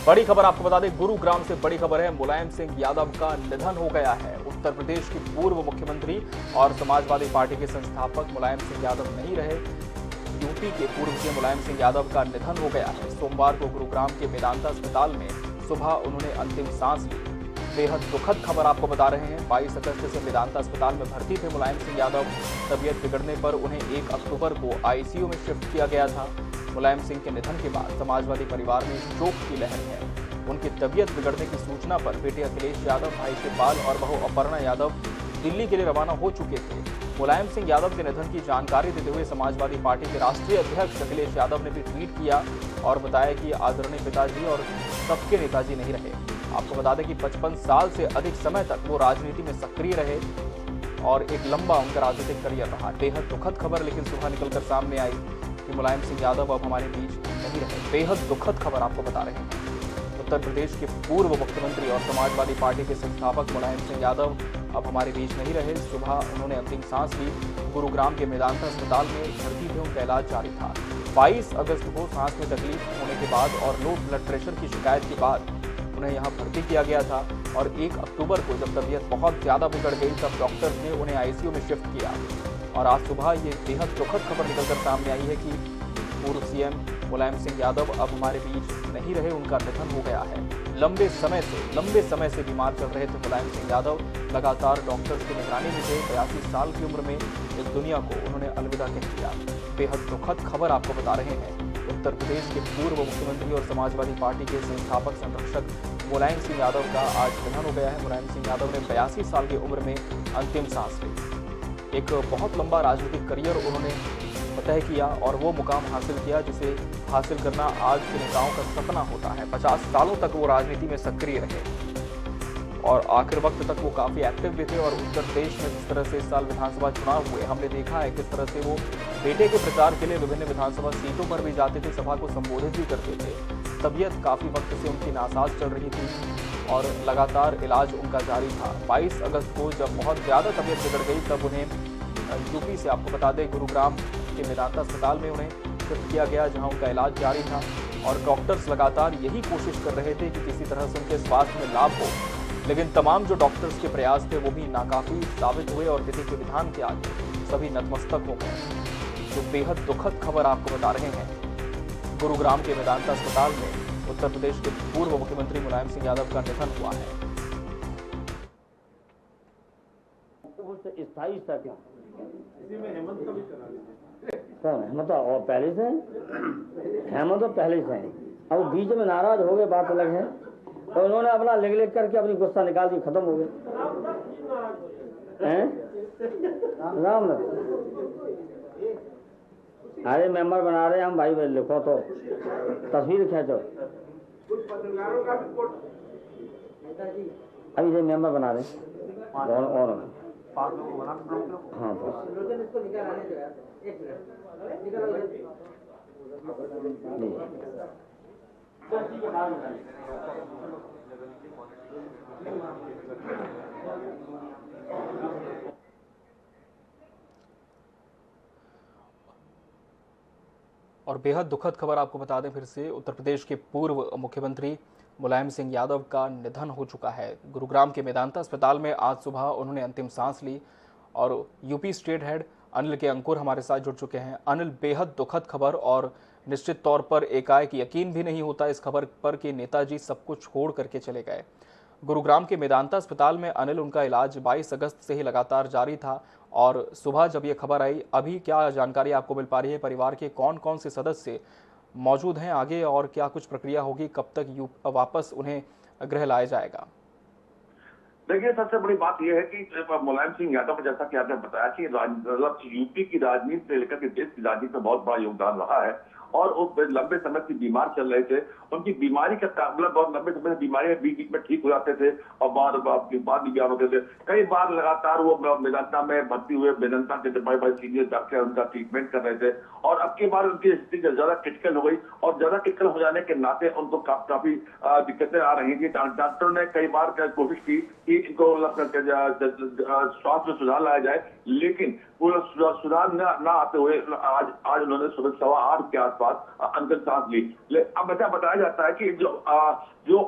बड़ी खबर आपको बता दें, गुरुग्राम से बड़ी खबर है। मुलायम सिंह यादव का निधन हो गया है। उत्तर प्रदेश के पूर्व मुख्यमंत्री और समाजवादी पार्टी के संस्थापक मुलायम सिंह यादव नहीं रहे। यूपी के पूर्व सीएम मुलायम सिंह यादव का निधन हो गया है। सोमवार को गुरुग्राम के मेदांता अस्पताल में सुबह उन्होंने अंतिम सांस ली। बेहद दुखद खबर आपको बता रहे हैं। 22 अगस्त से मेदांता अस्पताल में भर्ती थे मुलायम सिंह यादव। तबीयत बिगड़ने पर उन्हें 1 अक्टूबर को आईसीयू में शिफ्ट किया गया था। मुलायम सिंह के निधन के बाद समाजवादी परिवार में शोक की लहर है। उनकी तबीयत बिगड़ने की सूचना पर बेटे अखिलेश यादव, भाई शिवपाल और बहू अपर्णा यादव दिल्ली के लिए रवाना हो चुके थे। मुलायम सिंह यादव के निधन की जानकारी देते हुए समाजवादी पार्टी के राष्ट्रीय अध्यक्ष अखिलेश यादव ने भी ट्वीट किया और बताया कि आदरणीय पिताजी और सबके नेताजी नहीं रहे। आपको बता दें कि 55 साल से अधिक समय तक वो राजनीति में सक्रिय रहे और एक लंबा उनका राजनीतिक करियर रहा। बेहद दुखद खबर लेकिन सुबह निकलकर सामने आई कि मुलायम सिंह यादव अब हमारे बीच नहीं रहे। बेहद दुखद खबर आपको बता रहे हैं। उत्तर प्रदेश के पूर्व मुख्यमंत्री और समाजवादी पार्टी के संस्थापक मुलायम सिंह यादव अब हमारे बीच नहीं रहे। सुबह उन्होंने अंतिम सांस ली। गुरुग्राम के मेदांता अस्पताल में भर्ती थे, उनका इलाज जारी था। 22 अगस्त को सांस में तकलीफ होने के बाद और लो ब्लड प्रेशर की शिकायत के बाद उन्हें यहाँ भर्ती किया गया था और 1 अक्टूबर को जब तबीयत बहुत ज्यादा बिगड़ गई तब डॉक्टर्स ने उन्हें आईसीयू में शिफ्ट किया। और आज सुबह ये बेहद दुखद खबर निकलकर सामने आई है कि पूर्व सीएम मुलायम सिंह यादव अब हमारे बीच नहीं रहे, उनका निधन हो गया है। लंबे समय से बीमार चल रहे थे मुलायम सिंह यादव। लगातार डॉक्टर्स की निगरानी में थे। 82 साल की उम्र में इस दुनिया को उन्होंने अलविदा कह दिया। बेहद दुखद खबर आपको बता रहे हैं। उत्तर प्रदेश के पूर्व मुख्यमंत्री और समाजवादी पार्टी के संस्थापक संरक्षक मुलायम सिंह यादव का आज निधन हो गया है। मुलायम सिंह यादव ने 82 साल की उम्र में अंतिम सांस ली। एक बहुत लंबा राजनीतिक करियर उन्होंने तय किया और वो मुकाम हासिल किया जिसे हासिल करना आज के नेताओं का सपना होता है। 50 सालों तक वो राजनीति में सक्रिय रहे और आखिर वक्त तक वो काफी एक्टिव भी थे। और उत्तर प्रदेश में जिस तरह से इस साल विधानसभा चुनाव हुए, हमने देखा है किस तरह से वो बेटे के प्रचार के लिए विभिन्न विधानसभा सीटों पर भी जाते थे, सभा को संबोधित भी करते थे। तबीयत काफी वक्त से उनकी नासाज चल रही थी और लगातार इलाज उनका जारी था। 22 अगस्त को जब बहुत ज्यादा तबीयत बिगड़ गई तब उन्हें यूपी से, आपको बता दें, गुरुग्राम के मेदांता अस्पताल में उन्हें शिफ्ट किया गया जहां उनका इलाज जारी था। और डॉक्टर्स लगातार यही कोशिश कर रहे थे कि किसी तरह से उनके स्वास्थ्य में लाभ हो, लेकिन तमाम जो डॉक्टर्स के प्रयास थे वो भी नाकाफी साबित हुए और विधि के विधान के आगे सभी नतमस्तक हो गए। तो बेहद दुखद खबर आपको बता रहे हैं। गुरुग्राम के मेदांता अस्पताल में उत्तर प्रदेश के पूर्व मुख्यमंत्री मुलायम सिंह यादव का निधन हुआ है। स्थायी हेमंत और पहले से हेमंत तो पहले से हैं। अब बीच में नाराज हो गए, बात अलग है। तो उन्होंने अपना लिख करके अपनी गुस्सा निकाल दी, खत्म हो गए। राम अरे मेंबर बना रहे हैं हम भाई, लिखो तो तस्वीर खींचो। अभी से मेंबर बना रहे और हाँ और बेहद दुखद खबर आपको बता दें फिर से, उत्तर प्रदेश के पूर्व मुख्यमंत्री मुलायम सिंह यादव का निधन हो चुका है। गुरुग्राम के मेदांता अस्पताल में आज सुबह उन्होंने अंतिम सांस ली। और यूपी स्टेट हेड अनिल के अंकुर हमारे साथ जुड़ चुके हैं। अनिल, बेहद दुखद खबर और निश्चित तौर पर एकाएक यकीन भी नहीं होता इस खबर पर कि नेताजी सब कुछ छोड़ करके चले गए। गुरुग्राम के मेदांता अस्पताल में अनिल, उनका इलाज 22 अगस्त से ही लगातार जारी था और सुबह जब ये खबर आई, अभी क्या जानकारी आपको मिल पा रही है? परिवार के कौन कौन से सदस्य मौजूद हैं आगे और क्या कुछ प्रक्रिया होगी? कब तक वापस उन्हें गृह लाया जाएगा? देखिए, सबसे बड़ी बात यह है कि मुलायम सिंह यादव, जैसा कि आपने बताया कि यूपी की राजनीति से लेकर के देश की राजनीति में बहुत बड़ा योगदान रहा है और वो लंबे समय से बीमार चल रहे थे। उनकी बीमारी का मतलब बहुत लंबे समय से बीमारी बीच में ठीक हो जाते थे और बाद बीमार होते थे। कई बार लगातार वो मेदांता में भर्ती हुए, मेदांता के बड़े सीनियर डॉक्टर उनका ट्रीटमेंट कर रहे थे और अब की बार उनकी स्थिति ज्यादा क्रिटिकल हो गई और ज्यादा क्रिटिकल हो जाने के नाते उनको काफी दिक्कतें आ रही थी। डॉक्टरों ने कई बार कोशिश की कि इनको स्वास्थ्य में सुधार लाया जाए, लेकिन पूरा सुधार न आते हुए आज उन्होंने सुबह 8:15 के आसपास बाद अंतिम सांस ली। अब ऐसा बताया जाता है कि जो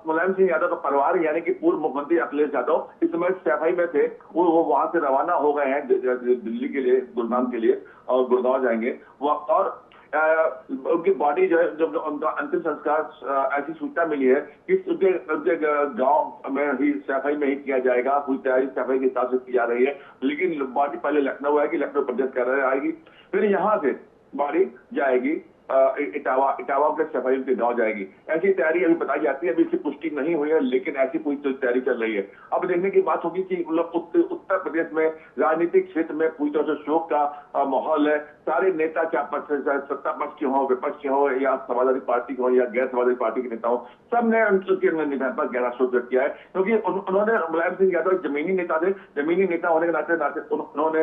मुलायम सिंह यादव का परिवार यानी कि पूर्व मुख्यमंत्री अखिलेश यादव इस समय सैफई में थे, वो वहां से रवाना हो गए हैं दिल्ली के लिए, गुरुग्राम के लिए, और गुड़गांव जाएंगे वो। और उनकी बॉडी जो है, जब उनका अंतिम संस्कार ऐसी सूचना मिली है कि उनके गांव में ही, सैफई में ही किया जाएगा। पूरी तैयारी सैफई के हिसाब से की जा रही है, लेकिन बॉडी पहले लखनऊ आएगी, लखनऊ प्रदेश कार्यालय आएगी, फिर यहाँ से बॉडी जाएगी इटावा के सफाई के गांव जाएगी। ऐसी तैयारी अभी बताई जाती है, अभी इसकी पुष्टि नहीं हुई है, लेकिन ऐसी पूरी तैयारी चल रही है। अब देखने की बात होगी कि उत्तर प्रदेश में राजनीतिक क्षेत्र में पूरी तरह से शोक का माहौल है। सारे नेता, चाहे सत्ता पक्ष के हों, विपक्ष के हों, या समाजवादी पार्टी के हों या गैर समाजवादी पार्टी के नेता हों, सबने उनके निधन पर गहरा शोक व्यक्त किया है, क्योंकि उन्होंने, मुलायम सिंह यादव एक जमीनी नेता थे। जमीनी नेता होने के नाते उन्होंने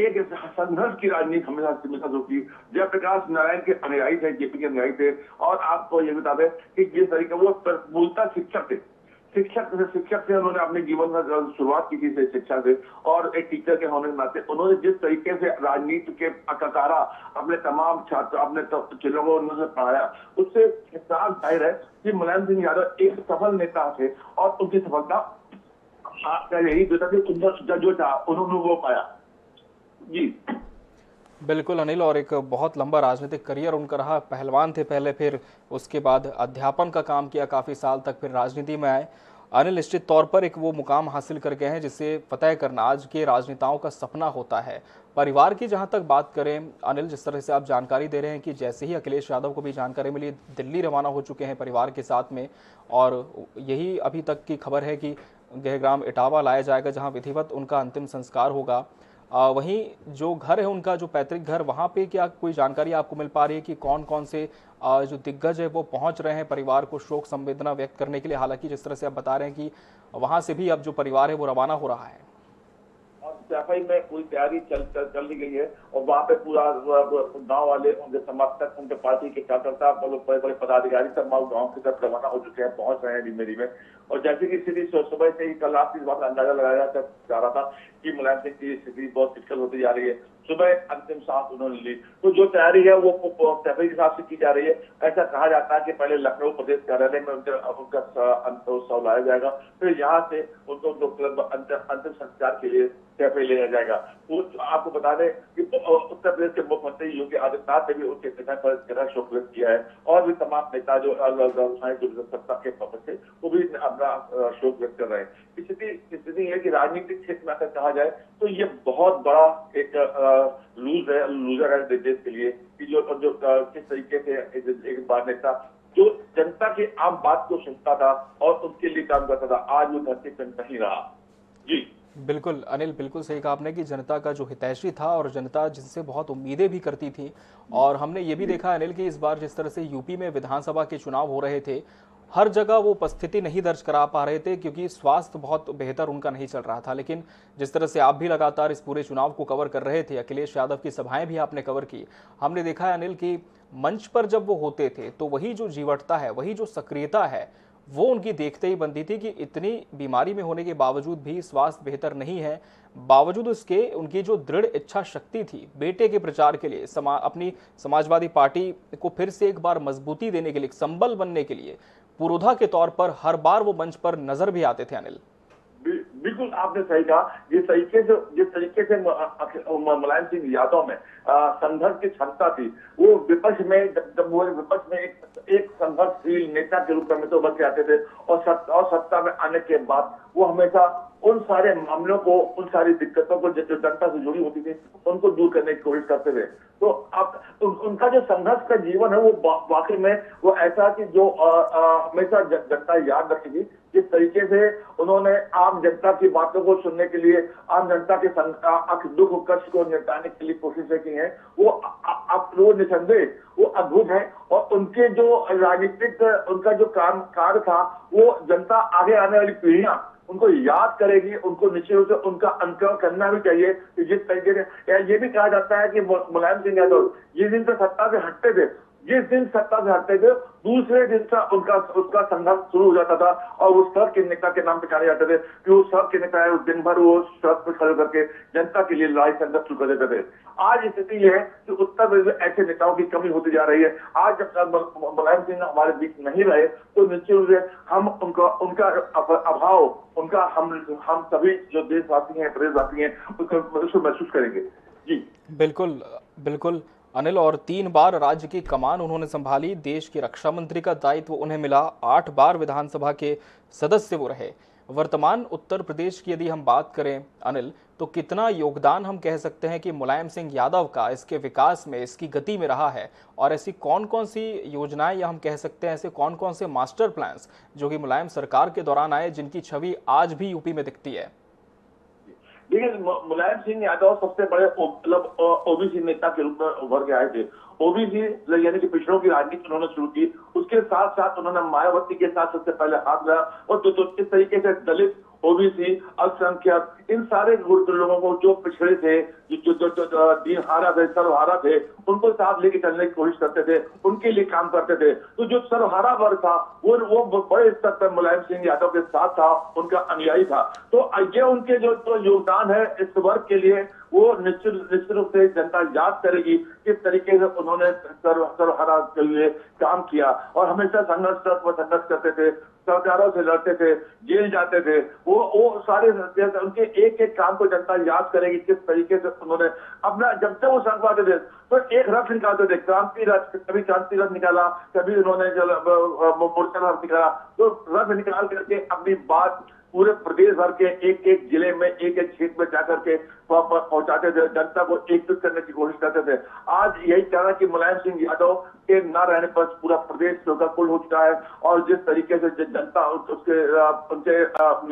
एक संघर्ष की राजनीति हमेशा जो की, जयप्रकाश नारायण के अनुयायी थे, जेपी के अनुयायी थे। और आपको ये बता दें कि जिस तरीके वो मूलतः शिक्षक थे, शिक्षक से उन्होंने अपने जीवन में शुरुआत की थी शिक्षा से, और एक टीचर के होने के नाते उन्होंने जिस तरीके से राजनीति के अकाकारा अपने तमाम छात्र, अपने चीजों को उन्होंने पढ़ाया, उससे साफ जाहिर है कि मुलायम सिंह यादव एक सफल नेता थे, और उनकी सफलता यही था कि जो था उन्होंने वो पाया। जी बिल्कुल अनिल, और एक बहुत लंबा राजनीतिक करियर उनका रहा। पहलवान थे पहले, फिर उसके बाद अध्यापन का काम किया काफ़ी साल तक, फिर राजनीति में आए। अनिल निश्चित तौर पर एक वो मुकाम हासिल कर गए हैं जिसे फतह करना आज के राजनेताओं का सपना होता है। परिवार की जहां तक बात करें अनिल, जिस तरह से आप जानकारी दे रहे हैं कि जैसे ही अखिलेश यादव को भी जानकारी मिली, दिल्ली रवाना हो चुके हैं परिवार के साथ में, और यही अभी तक की खबर है कि गृहग्राम इटावा लाया जाएगा जहाँ विधिवत उनका अंतिम संस्कार होगा। वहीं जो घर है उनका, जो पैतृक घर, वहाँ पे क्या कोई जानकारी आपको मिल पा रही है कि कौन कौन से जो दिग्गज है वो पहुँच रहे हैं परिवार को शोक संवेदना व्यक्त करने के लिए? हालांकि जिस तरह से आप बता रहे हैं कि वहाँ से भी अब जो परिवार है वो रवाना हो रहा है। सफाई में पूरी तैयारी चल ली गई है, और वहाँ पे पूरा गांव वाले, उनके समर्थक, उनके पार्टी के कार्यकर्ता, बड़े बड़े पदाधिकारी सब गांव की तरफ रवाना हो चुके हैं, पहुंच रहे हैं धीमे धीमे। और जैसे की स्थिति सुबह से ही, कल रात इस बात का अंदाजा लगाया जा रहा था कि मुलायम सिंह की स्थिति बहुत क्रिटिकल होती जा रही है। सुबह अंतिम सांस उन्होंने ली, तो जो तैयारी है वो सफाई के हिसाब से की जा रही है। ऐसा कहा जाता है कि पहले लखनऊ प्रदेश कार्यालय में उनका अंतिम उत्सव लाया जाएगा, फिर यहाँ से उनको अंतिम संस्कार के लिए सैफई ले जाएगा। आपको बता दें कि उत्तर प्रदेश के मुख्यमंत्री योगी आदित्यनाथ ने भी उनके निधन पर गहरा शोक व्यक्त किया है, और भी तमाम नेता जो सत्ता के पक्ष से वो भी अपना शोक व्यक्त कर रहे हैं। स्थिति है कि राजनीतिक क्षेत्र में अगर कहा जाए तो ये बहुत बड़ा एक लूजर है देश के लिए, कि जो किस तरीके से एक बार नेता जो जनता की आम बात को सुनता था और उनके लिए काम करता था, आज वो धरती पर नहीं रहा। जी बिल्कुल अनिल, बिल्कुल सही कहा आपने कि जनता का जो हितैषी था और जनता जिनसे बहुत उम्मीदें भी करती थी। और हमने ये भी देखा अनिल कि इस बार जिस तरह से यूपी में विधानसभा के चुनाव हो रहे थे, हर जगह वो उपस्थिति नहीं दर्ज करा पा रहे थे क्योंकि स्वास्थ्य बहुत बेहतर उनका नहीं चल रहा था। लेकिन जिस तरह से आप भी लगातार इस पूरे चुनाव को कवर कर रहे थे, अखिलेश यादव की सभाएं भी आपने कवर की, हमने देखा है अनिल कि मंच पर जब वो होते थे तो वही जो जीवटता है, वही जो सक्रियता है, वो उनकी देखते ही बनती थी कि इतनी बीमारी में होने के बावजूद भी स्वास्थ्य बेहतर नहीं है, बावजूद उसके उनकी जो दृढ़ इच्छा शक्ति थी बेटे के प्रचार के लिए, अपनी समाजवादी पार्टी को फिर से एक बार मजबूती देने के लिए, संबल बनने के लिए पुरोधा के तौर पर हर बार वो मंच पर नजर भी आते थे। अनिल बिल्कुल आपने सही कहा, जिस तरीके से मुलायम सिंह यादव में संघर्ष की क्षमता थी, वो विपक्ष में, जब वो विपक्ष में एक संघर्षशील नेता के रूप में तो उभर के आते थे, और सत्ता में आने के बाद वो हमेशा उन सारे मामलों को, उन सारी दिक्कतों को जो जनता से जुड़ी होती थी उनको दूर करने की कोशिश करते थे। तो अब उनका जो संघर्ष का जीवन है वो वाकई में वो ऐसा कि जो हमेशा जनता याद रखेगी। जिस तरीके से उन्होंने आम जनता की बातों को सुनने के लिए, आम जनता के दुख कष्ट को निपटाने के लिए कोशिशें की हैं, वो निसंदेह वो अद्भुत है। और उनके जो राजनीतिक उनका जो कार्य था, वो जनता आगे आने वाली पीढ़ियां उनको याद करेगी, उनको निश्चित रूप से उनका अनुकरण करना भी चाहिए। कि जिस तरीके से ये भी कहा जाता है कि मुलायम सिंह यादव जिस दिन से सत्ता से हटते थे जिस दिन सत्ता से हटते थे दूसरे दिन से उसका संघर्ष शुरू हो जाता था और उस सड़क के नेता के नाम पे जाने जाते थे कि वो सड़क के नेता है, दिन भर वो सड़क पर खड़े करके जनता के लिए लड़ाई संघर्ष शुरू कर देते थे। आज स्थिति यह है कि उत्तर प्रदेश में ऐसे नेताओं की कमी होती जा रही है। आज जब तक मुलायम सिंह हमारे बीच नहीं रहे तो निश्चित रूप से हम उनका अभाव, उनका हम सभी जो देशवासी हैं, प्रदेशवासी हैं, उसको महसूस करेंगे। जी बिल्कुल बिल्कुल अनिल, और 3 बार राज्य की कमान उन्होंने संभाली, देश के रक्षा मंत्री का दायित्व उन्हें मिला, 8 बार विधानसभा के सदस्य वो रहे। वर्तमान उत्तर प्रदेश की यदि हम बात करें अनिल, तो कितना योगदान हम कह सकते हैं कि मुलायम सिंह यादव का इसके विकास में, इसकी गति में रहा है, और ऐसी कौन कौन सी योजनाएं या हम कह सकते हैं ऐसे कौन कौन से मास्टर प्लान्स जो कि मुलायम सरकार के दौरान आए, जिनकी छवि आज भी यूपी में दिखती है? देखिए, मुलायम सिंह यादव सबसे बड़े मतलब ओबीसी नेता के रूप में उभर के आए थे। ओबीसी यानी कि पिछड़ों की राजनीति उन्होंने शुरू की, उसके साथ साथ उन्होंने मायावती के साथ सबसे पहले हाथ मिलाया और तो इस तरीके से दलित, ओबीसी, अल्पसंख्यक, इन सारे लोगों को जो पिछड़े थे, जो दीनहारा थे, सर्वहारा थे, उनको साथ लेके चलने की कोशिश करते थे, उनके लिए काम करते थे। तो जो सर्वहारा वर्ग था वो बड़े स्तर पर मुलायम सिंह यादव के साथ था, उनका अनुयायी था। तो ये उनके जो योगदान है इस वर्ग के लिए, वो निश्चित रूप से जनता याद करेगी किस तरीके से उन्होंने सर्वहारा के लिए काम किया और हमेशा संघर्ष करते थे, सरकारों से लड़ते थे, जेल जाते थे। वो सारे उनके एक एक काम को जनता याद करेगी, किस तरीके से उन्होंने अपना, जब तक वो संघवाते थे तो एक रथ निकालते थे, क्रांति रथ, कभी क्रांति रथ निकाला, कभी उन्होंने मोर्चा रथ निकाला। तो रथ निकाल करके अपनी बात पूरे प्रदेश भर के एक एक जिले में, एक एक क्षेत्र में जाकर के पहुंचाते थे, जनता को एकजुट करने की कोशिश करते थे। आज यही कहना कि मुलायम सिंह यादव के न रहने पर पूरा प्रदेश शोकाकुल हो चुका है और जिस तरीके से जनता उनके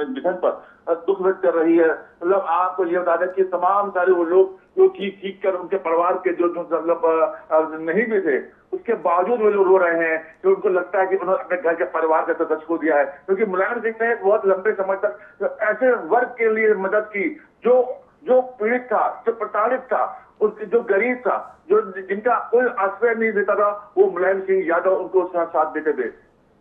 निधन पर दुख व्यक्त कर रही है। मतलब आपको ये बता दें कि तमाम सारे वो लोग जो ठीक कर उनके परिवार के जो मतलब नहीं भी थे, उसके बावजूद वो लोग रो रहे हैं कि उनको लगता है कि उन्होंने अपने घर के परिवार का सदस्य खो दिया है। क्योंकि मुलायम सिंह ने बहुत लंबे समय तक ऐसे वर्ग के लिए मदद की जो पीड़ित था, जो प्रताड़ित था, उसके जो गरीब था, जो जिनका कोई आश्रय नहीं देता था, वो मुलायम सिंह यादव उनको साथ देते थे।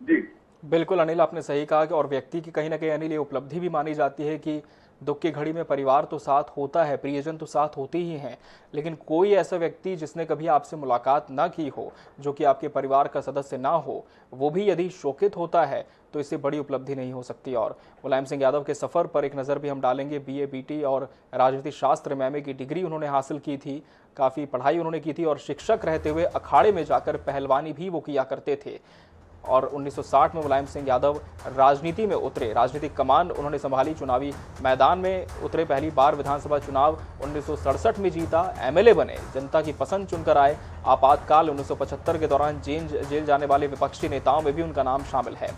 जी बिल्कुल अनिल, आपने सही कहा कि और व्यक्ति की कहीं ना कहीं अनिल ये उपलब्धि भी मानी जाती है कि दुख की घड़ी में परिवार तो साथ होता है, प्रियजन तो साथ होते ही हैं, लेकिन कोई ऐसा व्यक्ति जिसने कभी आपसे मुलाकात ना की हो, जो कि आपके परिवार का सदस्य ना हो, वो भी यदि शोकित होता है तो इससे बड़ी उपलब्धि नहीं हो सकती। और मुलायम सिंह यादव के सफ़र पर एक नज़र भी हम डालेंगे। BA BT और राजनीति शास्त्र में MA की डिग्री उन्होंने हासिल की थी, काफ़ी पढ़ाई उन्होंने की थी और शिक्षक रहते हुए अखाड़े में जाकर पहलवानी भी वो किया करते थे। और 1960 में मुलायम सिंह यादव राजनीति में उतरे, राजनीतिक कमान उन्होंने संभाली, चुनावी मैदान में उतरे, पहली बार विधानसभा चुनाव 1967 में जीता, MLA बने, जनता की पसंद चुनकर आए। आपातकाल 1975 के दौरान जेल जाने वाले विपक्षी नेताओं में भी उनका नाम शामिल है।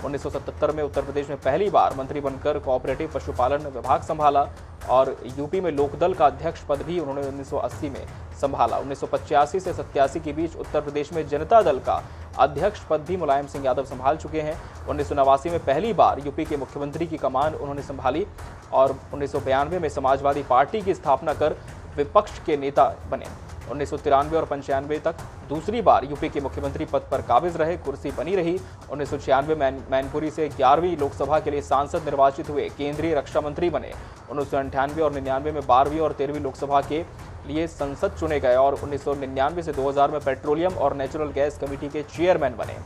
1977 में उत्तर प्रदेश में पहली बार मंत्री बनकर कोऑपरेटिव पशुपालन विभाग संभाला और यूपी में लोकदल का अध्यक्ष पद भी उन्होंने 1980 में संभाला। 1985 से 87 के बीच उत्तर प्रदेश में जनता दल का अध्यक्ष पद भी मुलायम सिंह यादव संभाल चुके हैं। 1989 में पहली बार यूपी के मुख्यमंत्री की कमान उन्होंने संभाली और 1992 में समाजवादी पार्टी की स्थापना कर विपक्ष के नेता बने। 1993 और 95 तक दूसरी बार यूपी के मुख्यमंत्री पद पर काबिज रहे, कुर्सी बनी रही। 1996 में मैनपुरी से 11वीं लोकसभा के लिए सांसद निर्वाचित हुए, केंद्रीय रक्षा मंत्री बने। 1998 और 99 में 12वीं और 13वीं लोकसभा के लिए संसद चुने गए और 1999 से 2000 में पेट्रोलियम और नेचुरल गैस कमेटी के चेयरमैन बने।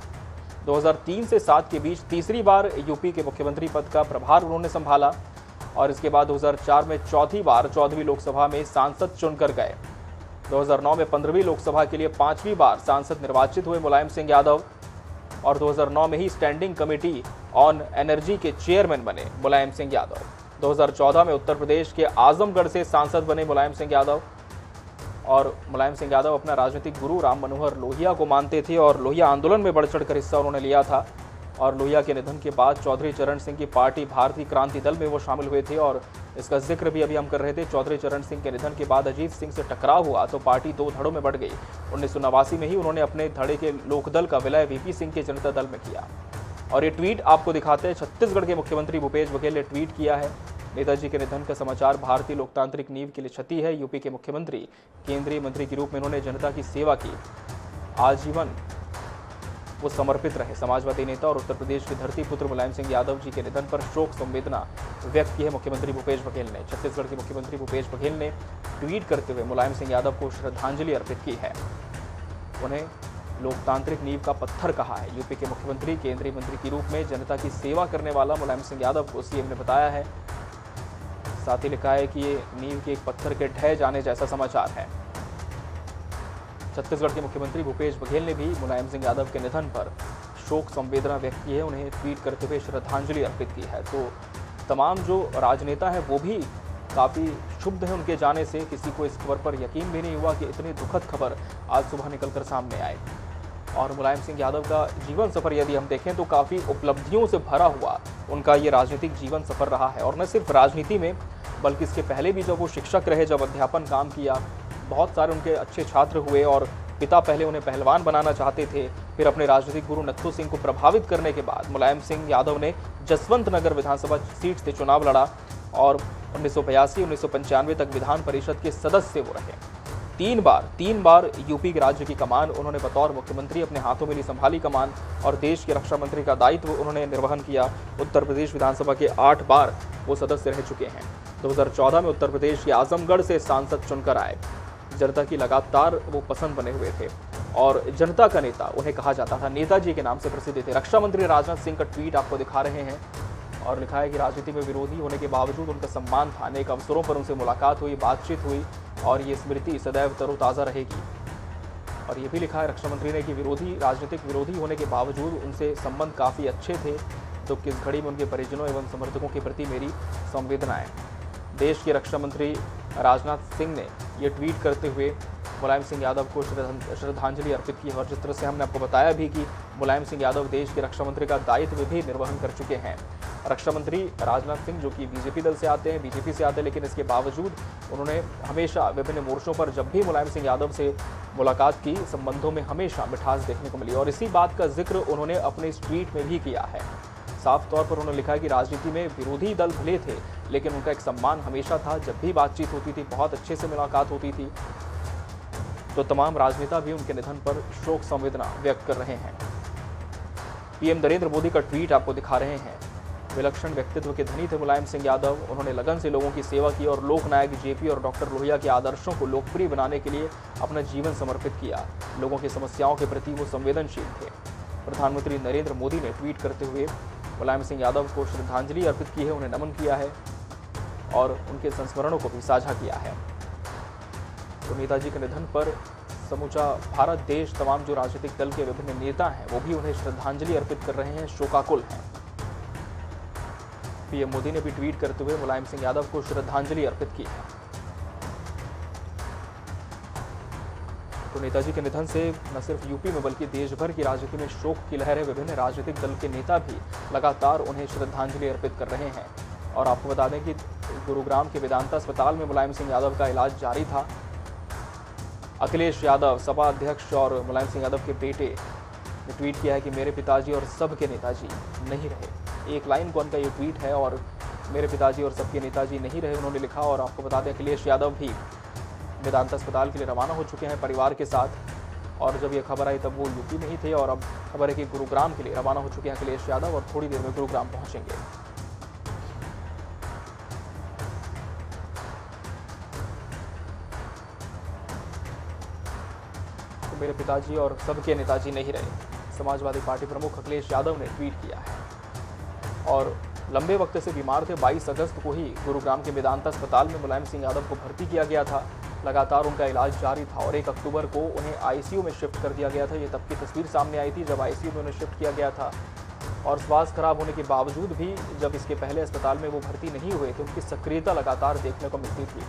2003 से 7 के बीच तीसरी बार यूपी के मुख्यमंत्री पद का प्रभार उन्होंने संभाला और इसके बाद 2004 में चौथी बार 14वीं लोकसभा में सांसद चुनकर गए। 2009 में 15वीं लोकसभा के लिए 5वीं बार सांसद निर्वाचित हुए मुलायम सिंह यादव और 2009 में ही स्टैंडिंग कमेटी ऑन एनर्जी के चेयरमैन बने मुलायम सिंह यादव। 2014 में उत्तर प्रदेश के आजमगढ़ से सांसद बने मुलायम सिंह यादव और मुलायम सिंह यादव अपना राजनीतिक गुरु राम मनोहर लोहिया को मानते थे और लोहिया आंदोलन में बढ़ चढ़कर हिस्सा उन्होंने लिया था और लोहिया के निधन के बाद चौधरी चरण सिंह की पार्टी भारतीय क्रांति दल में वो शामिल हुए थे और इसका जिक्र भी अभी हम कर रहे थे। चौधरी चरण सिंह के निधन के बाद अजीत सिंह से टकराव हुआ तो पार्टी 2 धड़ों में बढ़ गई। 1989 में ही उन्होंने अपने धड़े के लोकदल का विलय VP सिंह के जनता दल में किया। और ये ट्वीट आपको दिखाते हैं, छत्तीसगढ़ के मुख्यमंत्री भूपेश बघेल ने ट्वीट किया है, नेताजी के निधन का समाचार भारतीय लोकतांत्रिक नींव के लिए क्षति है। यूपी के मुख्यमंत्री, केंद्रीय मंत्री के रूप में उन्होंने जनता की सेवा की। आजीवन वो समर्पित रहे। समाजवादी नेता और उत्तर प्रदेश के धरती पुत्र मुलायम सिंह यादव जी के निधन पर शोक संवेदना व्यक्त की है मुख्यमंत्री भूपेश बघेल ने। छत्तीसगढ़ के मुख्यमंत्री भूपेश बघेल ने ट्वीट करते हुए मुलायम सिंह यादव को श्रद्धांजलि अर्पित की है। उन्हें लोकतांत्रिक नींव का पत्थर कहा है। यूपी के मुख्यमंत्री, केंद्रीय मंत्री के रूप में जनता की सेवा करने वाला मुलायम सिंह यादव को सीएम ने बताया है। साथ ही लिखा है कि ये नींव के एक पत्थर के ढह जाने जैसा समाचार है। छत्तीसगढ़ के मुख्यमंत्री भूपेश बघेल ने भी मुलायम सिंह यादव के निधन पर शोक संवेदना व्यक्त की है। उन्हें ट्वीट करते हुए श्रद्धांजलि अर्पित की है। तो तमाम जो राजनेता हैं वो भी काफ़ी क्षुब्ध है उनके जाने से। किसी को इस खबर पर यकीन भी नहीं हुआ कि इतनी दुखद खबर आज सुबह निकलकर सामने आए। और मुलायम सिंह यादव का जीवन सफर यदि हम देखें तो काफ़ी उपलब्धियों से भरा हुआ उनका ये राजनीतिक जीवन सफर रहा है। और न सिर्फ राजनीति में बल्कि इसके पहले भी जब वो शिक्षक रहे, जब अध्यापन काम किया, बहुत सारे उनके अच्छे छात्र हुए। और पिता पहले उन्हें पहलवान बनाना चाहते थे, फिर अपने राजनीतिक गुरु नत्थू सिंह को प्रभावित करने के बाद मुलायम सिंह यादव ने जसवंत नगर विधानसभा सीट से चुनाव लड़ा और 1982-1995 तक विधान परिषद के सदस्य वो रहे। तीन बार यूपी के राज्य की कमान उन्होंने बतौर मुख्यमंत्री अपने हाथों में ली संभाली कमान और देश के रक्षा मंत्री का दायित्व उन्होंने निर्वहन किया। उत्तर प्रदेश विधानसभा के 8 बार वो सदस्य रह चुके हैं। 2014 में उत्तर प्रदेश के आजमगढ़ से सांसद चुनकर आए। जनता की लगातार वो पसंद बने हुए थे और जनता का नेता उन्हें कहा जाता था। नेताजी के नाम से प्रसिद्ध थे। रक्षा मंत्री राजनाथ सिंह का ट्वीट आपको दिखा रहे हैं और लिखा है कि राजनीति में विरोधी होने के बावजूद उनका सम्मान था। अनेक अवसरों पर उनसे मुलाकात हुई, बातचीत हुई और ये स्मृति सदैव तरोताज़ा रहेगी। और ये भी लिखा है रक्षा मंत्री ने कि राजनीतिक विरोधी होने के बावजूद उनसे संबंध काफ़ी अच्छे थे। तो किस घड़ी में उनके परिजनों एवं समर्थकों के प्रति मेरी संवेदनाएं। देश के रक्षा मंत्री राजनाथ सिंह ने ये ट्वीट करते हुए मुलायम सिंह यादव को श्रद्धांजलि अर्पित की। और जिस तरह से हमने आपको बताया भी कि मुलायम सिंह यादव देश के रक्षा मंत्री का दायित्व भी निर्वहन कर चुके हैं। रक्षा मंत्री राजनाथ सिंह जो कि बीजेपी दल से आते हैं, बीजेपी से आते हैं, लेकिन इसके बावजूद उन्होंने हमेशा विभिन्न मोर्चों पर जब भी मुलायम सिंह यादव से मुलाकात की, संबंधों में हमेशा मिठास देखने को मिली। और इसी बात का जिक्र उन्होंने अपने इस ट्वीट में भी किया है। साफ तौर पर उन्होंने लिखा है कि राजनीति में विरोधी दल भले थे लेकिन उनका एक सम्मान हमेशा था। जब भी बातचीत होती थी, बहुत अच्छे से मुलाकात होती थी। तो तमाम राजनेता भी उनके निधन पर शोक संवेदना व्यक्त कर रहे हैं। पीएम नरेंद्र मोदी का ट्वीट आपको दिखा रहे हैं। विलक्षण व्यक्तित्व के धनी थे मुलायम सिंह यादव। उन्होंने लगन से लोगों की सेवा की और लोकनायक जेपी और डॉक्टर लोहिया के आदर्शों को लोकप्रिय बनाने के लिए अपना जीवन समर्पित किया। लोगों की समस्याओं के प्रति वो संवेदनशील थे। प्रधानमंत्री नरेंद्र मोदी ने ट्वीट करते हुए मुलायम सिंह यादव को श्रद्धांजलि अर्पित की है, उन्हें नमन किया है और उनके संस्मरणों को भी साझा किया है। तो नेताजी के निधन पर समूचा भारत देश, तमाम जो राजनीतिक दल के विभिन्न नेता हैं वो भी उन्हें श्रद्धांजलि अर्पित कर रहे हैं, शोकाकुल हैं। पीएम मोदी ने भी ट्वीट करते हुए मुलायम सिंह यादव को श्रद्धांजलि अर्पित की है। तो नेताजी के निधन से न सिर्फ यूपी में बल्कि देश भर की राजनीति में शोक की लहर है। विभिन्न राजनीतिक दल के नेता भी लगातार उन्हें श्रद्धांजलि अर्पित कर रहे हैं। और आपको बता दें कि गुरुग्राम के वेदांता अस्पताल में मुलायम सिंह यादव का इलाज जारी था। अखिलेश यादव सपा अध्यक्ष और मुलायम सिंह यादव के बेटे ने ट्वीट किया है कि मेरे पिताजी और सबके नेताजी नहीं रहे। एक लाइन को उनका ये ट्वीट है और मेरे पिताजी और सबके नेताजी नहीं रहे उन्होंने लिखा। और आपको बता दें अखिलेश यादव भी वेदांता अस्पताल के लिए रवाना हो चुके हैं परिवार के साथ। और जब ये खबर आई तब वो यूपी में ही थे और अब खबर है कि गुरुग्राम के लिए रवाना हो चुके हैं अखिलेश यादव और थोड़ी देर में गुरुग्राम पहुंचेंगे। तो मेरे पिताजी और सबके नेताजी नहीं रहे, समाजवादी पार्टी प्रमुख अखिलेश यादव ने ट्वीट किया है। और लंबे वक्त से बीमार थे। 22 अगस्त को ही गुरुग्राम के वेदांता अस्पताल में मुलायम सिंह यादव को भर्ती किया गया था। लगातार उनका इलाज जारी था और 1 अक्टूबर को उन्हें आईसीयू में शिफ्ट कर दिया गया था। ये तब की तस्वीर सामने आई थी जब आईसीयू में उन्हें शिफ्ट किया गया था। और स्वास्थ्य खराब होने के बावजूद भी जब इसके पहले अस्पताल में वो भर्ती नहीं हुए थे, उनकी सक्रियता लगातार देखने को मिलती थी।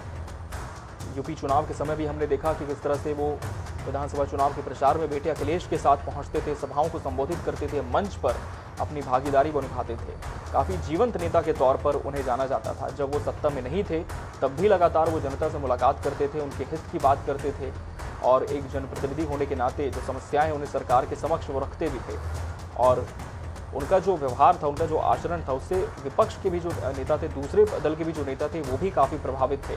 यूपी चुनाव के समय भी हमने देखा कि किस तरह से वो विधानसभा चुनाव के प्रचार में बेटे अखिलेश के साथ पहुंचते थे, सभाओं को संबोधित करते थे, मंच पर अपनी भागीदारी को निभाते थे। काफ़ी जीवंत नेता के तौर पर उन्हें जाना जाता था। जब वो सत्ता में नहीं थे तब भी लगातार वो जनता से मुलाकात करते थे, उनके हित की बात करते थे और एक जनप्रतिनिधि होने के नाते जो समस्याएं उन्हें सरकार के समक्ष वो रखते भी थे। और उनका जो व्यवहार था, उनका जो आचरण था, उससे विपक्ष के भी जो नेता थे, दूसरे दल के भी जो नेता थे, वो भी काफ़ी प्रभावित थे।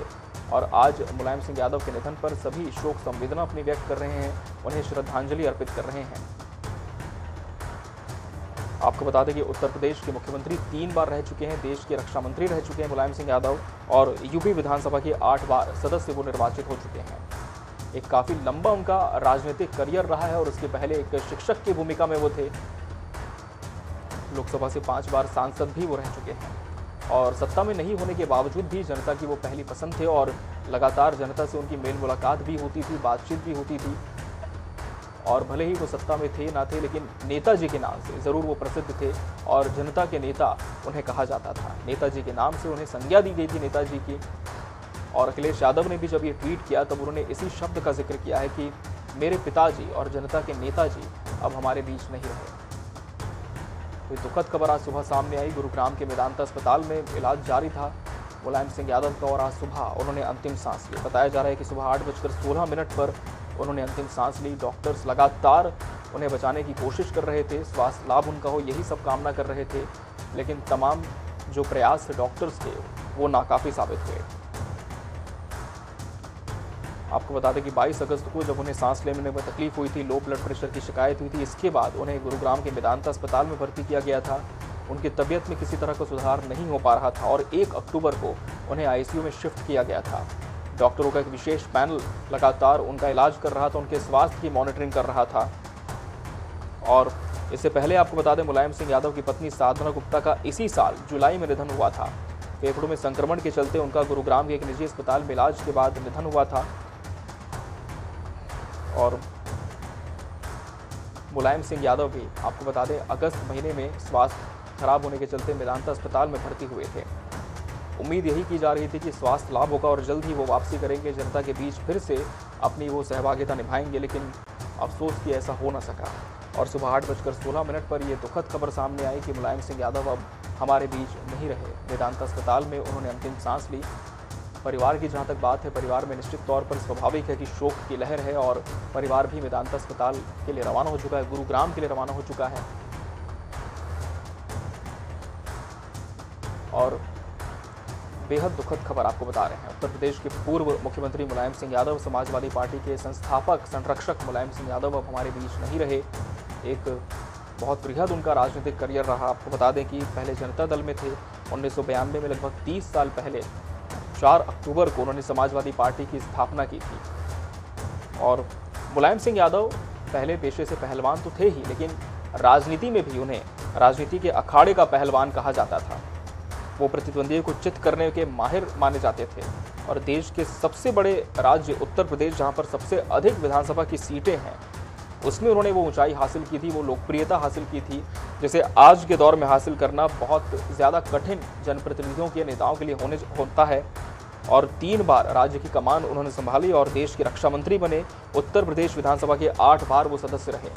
और आज मुलायम सिंह यादव के निधन पर सभी शोक संवेदना अपनी व्यक्त कर रहे हैं, उन्हें श्रद्धांजलि अर्पित कर रहे हैं। आपको बता दें कि उत्तर प्रदेश के मुख्यमंत्री 3 बार रह चुके हैं, देश के रक्षा मंत्री रह चुके हैं मुलायम सिंह यादव, और यूपी विधानसभा के 8 बार सदस्य वो निर्वाचित हो चुके हैं। एक काफी लंबा उनका राजनीतिक करियर रहा है और उसके पहले एक शिक्षक की भूमिका में वो थे। लोकसभा से 5 बार सांसद भी वो रह चुके हैं और सत्ता में नहीं होने के बावजूद भी जनता की वो पहली पसंद थे और लगातार जनता से उनकी मेल मुलाकात भी होती थी, बातचीत भी होती थी। और भले ही वो सत्ता में थे ना थे, लेकिन नेताजी के नाम से ज़रूर वो प्रसिद्ध थे और जनता के नेता उन्हें कहा जाता था। नेताजी के नाम से उन्हें संज्ञा दी गई थी नेताजी की। और अखिलेश यादव ने भी जब ये ट्वीट किया तब उन्होंने इसी शब्द का जिक्र किया है कि मेरे पिताजी और जनता के नेताजी अब हमारे बीच नहीं रहे। कोई दुखद खबर आज सुबह सामने आई। गुरुग्राम के मेदांता अस्पताल में इलाज जारी था मुलायम सिंह यादव का और आज सुबह उन्होंने अंतिम सांस ली। बताया जा रहा है कि सुबह 8:16 पर उन्होंने अंतिम सांस ली। डॉक्टर्स लगातार उन्हें बचाने की कोशिश कर रहे थे, स्वास्थ्य लाभ उनका हो यही सब कामना कर रहे थे, लेकिन तमाम जो प्रयास डॉक्टर्स के वो नाकाफी साबित हुए। आपको बता दें कि 22 अगस्त को जब उन्हें सांस लेने में तकलीफ हुई थी, लो ब्लड प्रेशर की शिकायत हुई थी, इसके बाद उन्हें गुरुग्राम के मेदांता अस्पताल में भर्ती किया गया था। उनकी तबीयत में किसी तरह का सुधार नहीं हो पा रहा था और 1 अक्टूबर को उन्हें आईसीयू में शिफ्ट किया गया था। डॉक्टरों का एक विशेष पैनल लगातार उनका इलाज कर रहा था, उनके स्वास्थ्य की मॉनिटरिंग कर रहा था। और इससे पहले आपको बता दें मुलायम सिंह यादव की पत्नी साधना गुप्ता का इसी साल जुलाई में निधन हुआ था। फेफड़ों में संक्रमण के चलते उनका गुरुग्राम के एक निजी अस्पताल में इलाज के बाद निधन हुआ था। और मुलायम सिंह यादव भी आपको बता दें अगस्त महीने में स्वास्थ्य खराब होने के चलते मेदांता अस्पताल में भर्ती हुए थे। उम्मीद यही की जा रही थी कि स्वास्थ्य लाभ होगा और जल्द ही वो वापसी करेंगे, जनता के बीच फिर से अपनी वो सहभागिता निभाएंगे, लेकिन अफसोस कि ऐसा हो न सका। और सुबह 8:16 पर यह दुखद खबर सामने आई कि मुलायम सिंह यादव अब हमारे बीच नहीं रहे। मेदांता अस्पताल में उन्होंने अंतिम सांस ली। परिवार की जहाँ तक बात है, परिवार में निश्चित तौर पर स्वाभाविक है कि शोक की लहर है और परिवार भी मेदांता अस्पताल के लिए रवाना हो चुका है, गुरुग्राम के लिए रवाना हो चुका है। और बेहद दुखद खबर आपको बता रहे हैं। उत्तर प्रदेश के पूर्व मुख्यमंत्री मुलायम सिंह यादव, समाजवादी पार्टी के संस्थापक संरक्षक मुलायम सिंह यादव अब हमारे बीच नहीं रहे। एक बहुत बृहद उनका राजनीतिक करियर रहा। आपको बता दें कि पहले जनता दल में थे। 1992 में लगभग 30 साल पहले 4 अक्टूबर को उन्होंने समाजवादी पार्टी की स्थापना की थी। और मुलायम सिंह यादव पहले पेशे से पहलवान तो थे ही, लेकिन राजनीति में भी उन्हें राजनीति के अखाड़े का पहलवान कहा जाता था। वो प्रतिद्वंदियों को चित करने के माहिर माने जाते थे और देश के सबसे बड़े राज्य उत्तर प्रदेश, जहां पर सबसे अधिक विधानसभा की सीटें हैं, उसमें उन्होंने वो ऊंचाई हासिल की थी, वो लोकप्रियता हासिल की थी, जिसे आज के दौर में हासिल करना बहुत ज़्यादा कठिन जनप्रतिनिधियों के नेताओं के लिए होता है। और 3 बार राज्य की कमान उन्होंने संभाली और देश के रक्षा मंत्री बने। उत्तर प्रदेश विधानसभा के 8 बार वो सदस्य रहे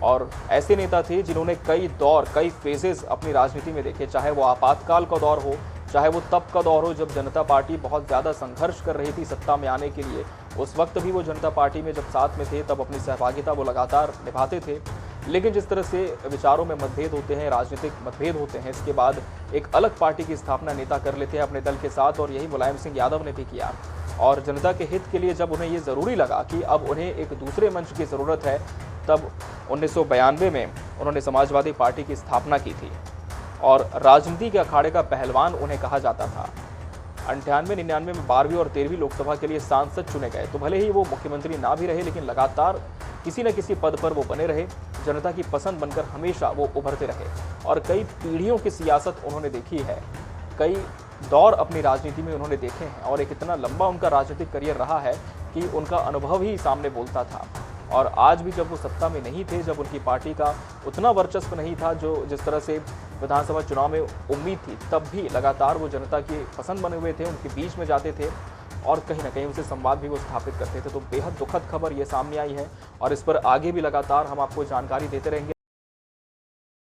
और ऐसे नेता थे जिन्होंने कई दौर, कई फेजेस अपनी राजनीति में देखे, चाहे वो आपातकाल का दौर हो, चाहे वो तब का दौर हो जब जनता पार्टी बहुत ज़्यादा संघर्ष कर रही थी सत्ता में आने के लिए। उस वक्त भी वो जनता पार्टी में जब साथ में थे तब अपनी सहभागिता वो लगातार निभाते थे। लेकिन जिस तरह से विचारों में मतभेद होते हैं, राजनीतिक मतभेद होते हैं, इसके बाद एक अलग पार्टी की स्थापना नेता कर लेते हैं अपने दल के साथ, और यही मुलायम सिंह यादव ने भी किया। और जनता के हित के लिए जब उन्हें ये ज़रूरी लगा कि अब उन्हें एक दूसरे मंच की ज़रूरत है, तब 1992 में उन्होंने समाजवादी पार्टी की स्थापना की थी और राजनीति के अखाड़े का पहलवान उन्हें कहा जाता था। 98-99 में 12वीं और 13वीं लोकसभा के लिए सांसद चुने गए, तो भले ही वो मुख्यमंत्री ना भी रहे, लेकिन लगातार किसी न किसी पद पर वो बने रहे। जनता की पसंद बनकर हमेशा वो उभरते रहे और कई पीढ़ियों की सियासत उन्होंने देखी है, कई दौर अपनी राजनीति में उन्होंने देखे हैं और एक इतना लंबा उनका राजनीतिक करियर रहा है कि उनका अनुभव ही सामने बोलता था। और आज भी जब वो सत्ता में नहीं थे, जब उनकी पार्टी का उतना वर्चस्व नहीं था जो जिस तरह से विधानसभा चुनाव में उम्मीद थी, तब भी लगातार वो जनता की पसंद बने हुए थे, उनके बीच में जाते थे और कहीं ना कहीं उनसे संवाद भी वो स्थापित करते थे। तो बेहद दुखद खबर ये सामने आई है और इस पर आगे भी लगातार हम आपको जानकारी देते रहेंगे।